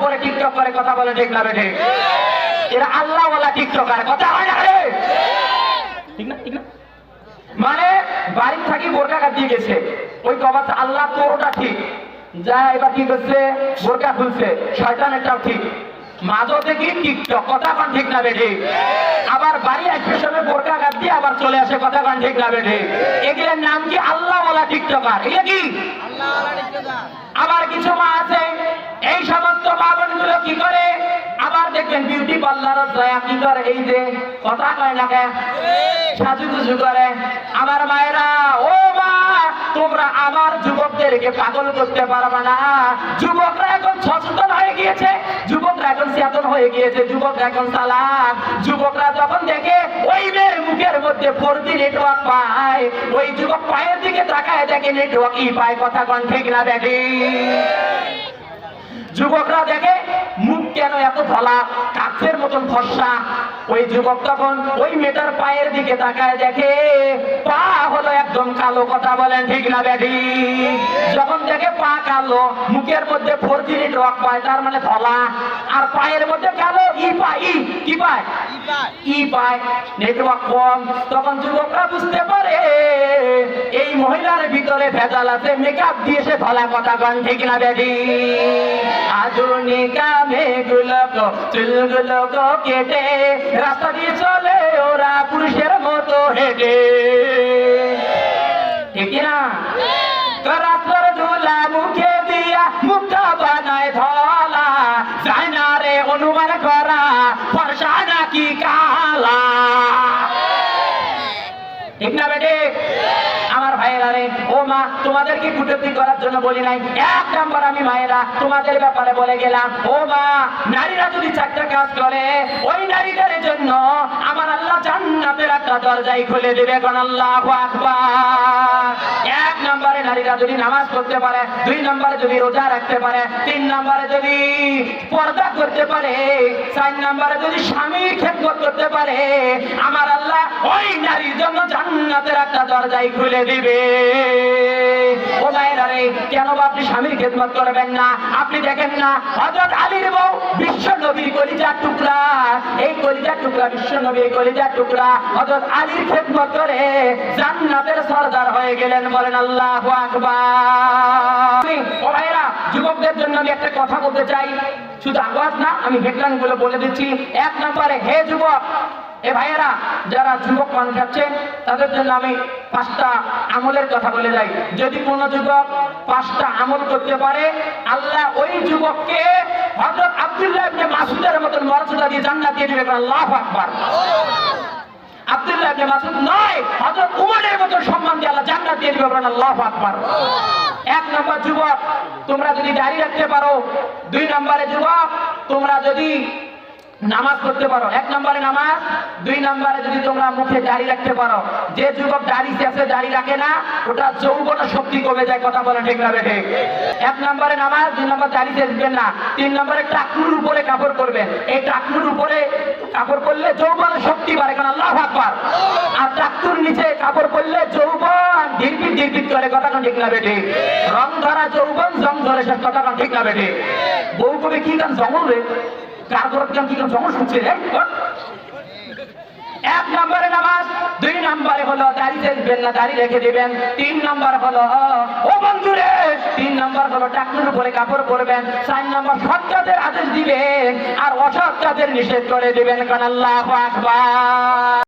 পরে টিকটক করে, কথা বলে ঠিক না বেঠিক? এরা আল্লাহওয়ালা টিকটকার, কথা হয় না রে? ঠিক না, ঠিক না? মানে বাড়ি থাকি বোরকা দিয়ে গেছে, ওই কবাত আল্লাহ তোরটা ঠিক, যা এবার কি করছে, বোরকা খুলছে, শয়তানেরটাও ঠিক, মাঝে দেখি টিকটক, কথা কন ঠিক না বেঠিক? আবার বাড়ি আসবে সময় বোরকা দিয়ে আবার চলে আসে, কথা কন ঠিক না বেঠিক? এগুলোর নাম কি আল্লাহওয়ালা টিকটকার, এগুলো কি আল্লাহওয়ালা টিকটকার? আবার কিছু মা আছে এই সমস্ত মা বোনগুলো কি করে, আবার দেখবেন বিউটি পার্লার কি করে, এই যে কথা কয় না কেন, সাজুগুজু করে। আমার মায়েরা, ও মা, তোমরা আমার যুবকদেরকে পাগল করতে পারবে না। যুবকরা এখন সচেতন হয়ে গিয়েছে, যুবকরা এখন চেতন হয়ে গিয়েছে, যুবকরা এখন চালাক। যুবকরা যখন দেখে ওই মেয়ের মুখের মধ্যে 4G নেটওয়ার্ক পায়, ওই যুবক পায়ের দিকে তাকায় দেখে নেটওয়ার্ক ই পায়, কথা কন ঠিক না বেঠিক? যুবকরা দেখে মুখ কেন এত ধলা, কাঠের মতন ফর্সা, ওই যুবক তখন ওই মেয়েটার পায়ের দিকে তাকায় দেখে পা হলো একদম কালো, কথা বলেন ঠিক না বেঠিক? যখন দেখে পা কালো, মুখের মধ্যে 4G নেটওয়ার্ক পায়, তার মানে ধলা, আর পায়ের মধ্যে কালো, ই পায়, কি পায়, ই পায়, নেটওয়ার্ক কম, তখন যুবকরা বুঝতে পারে এই মহিলার ভিতরে ভেজাল আছে, মেকআপ দিয়ে সে ধলা, কথা কন ঠিক না বেঠিক? আধুনিকা মেয়েগুলো চুলগুলো কেটে রাস্তা দিয়ে চলে ওরা পুরুষের মতো হেঁটে, ঠিক না? রাস্তার ধুলা মুখে দিয়া মুখটা বানায় ধলা, যায় না রে অনুমান করা ফর্সা নাকি কালা, ঠিক না বেঠিক? আমার ভাইয়েরা রে, ও মা, তোমাদেরকে কুটুক্তি করার জন্য বলি নাই, এক নাম্বার আমি মায়েরা তোমাদের ব্যাপারে বলে গেলাম। ও মা, নারীরা যদি 4টা কাজ করে, ওই নারীদের জন্য আমার আল্লাহ জান্নাতের একটা দরজাই খুলে দেবে, কোন আল্লাহু আকবার। 1 নম্বরে নারীরা যদি নামাজ পড়তে পারে, 2 নম্বরে যদি রোজা রাখতে পারে, 3 নম্বরে যদি পর্দা করতে পারে, 4 নম্বরে যদি স্বামীর খেদমত করতে পারে, আমার আল্লাহ ওই নারীর জন্য জান্নাতের একটা দরজাই খুলে দিবে। ও মায়েরা রে, কেন আপনি স্বামীর খেদমত করবেন না? আপনি দেখেন না হযরত আলীর বউ বিশ্ব নবীর কলিজার টুকরা, এই কলিজার টুকরা, বিশ্ব নবীর কলিজার টুকরা হযরত আলীর খেদমত করে জান্নাতের সরদার হয়ে গেলেন, বলেন আল্লাহু আকবার। ও ভাইরা, যুবকদের জন্য আমি একটা কথা বলতে চাই, শুধু আওয়াজ না, আমি হেডলাইন গুলো বলে দিচ্ছি। 1 নম্বরে, হে যুবক, এ ভাইয়েরা, যারা যুবক মানুষ আছে তাদের জন্য আমি 5টা আমলের কথা বলে যাই। যদি কোন যুবক 5টা আমল করতে পারে, আল্লাহ ওই যুবককে হযরত আব্দুল্লাহ ইবনে মাসউদের মতন মর্যাদা দিয়ে জান্নাত দিয়ে দিবে, আল্লাহু আকবার। আব্দুল্লাহ ইবনে মাসউদ নয়, হযরত উমরের মতন সম্মান দিয়ে আল্লাহ জান্নাত দিয়ে দিবে, আল্লাহু আকবার। 1 নম্বর যুবক, তোমরা যদি দাড়ি রাখতে পারো। 2 নম্বরে যুবক, তোমরা যদি নামাজ পড়তে পারো। 1 নম্বরে নামাজ, 2 নম্বরে যদি তোমরা মুখে দাড়ি রাখতে পারো। যে যুবক দাড়ি শেষে দাড়ি রাখে না, ওটা যৌবন শক্তি কমে যায়, কথা বলে ঠিক না বেঠিক? 1 নম্বরে নামাজ, 2 নম্বর দাড়ি শেষবেন না, 3 নম্বরে টাকনুর উপরে কাপড় পরবেন। এই টাকনুর উপরে কাপড় পরলে যৌবন শক্তি বাড়ে, কারণ আল্লাহু আকবার। আর টাকনুর নিচে কাপড় পরলে যৌবন ধীরপিট ধীরপিট করে, কথা ঠিক না বেঠিক? রং ধরা যৌবন জং ধরে শেষ, কথা ঠিক না বেঠিক? বউ কবে কি গান জঙ্গল রে, কার ঘরত কি জঙ্গল শুনছে রে? 1 নম্বরে নামাজ, 2 নম্বরে হলো দাড়ি শেষবেন না, দাড়ি রেখে দিবেন। 3 নম্বর হলো, ও বন্ধুরে, 3 নম্বর হলো টাকনুর উপরে কাপড় পরবেন। 4 নম্বর সৎ কাজের আদেশ দিবেন আর অসৎ কাজের নিষেধ করে দিবেন, কারণ আল্লাহু আকবার।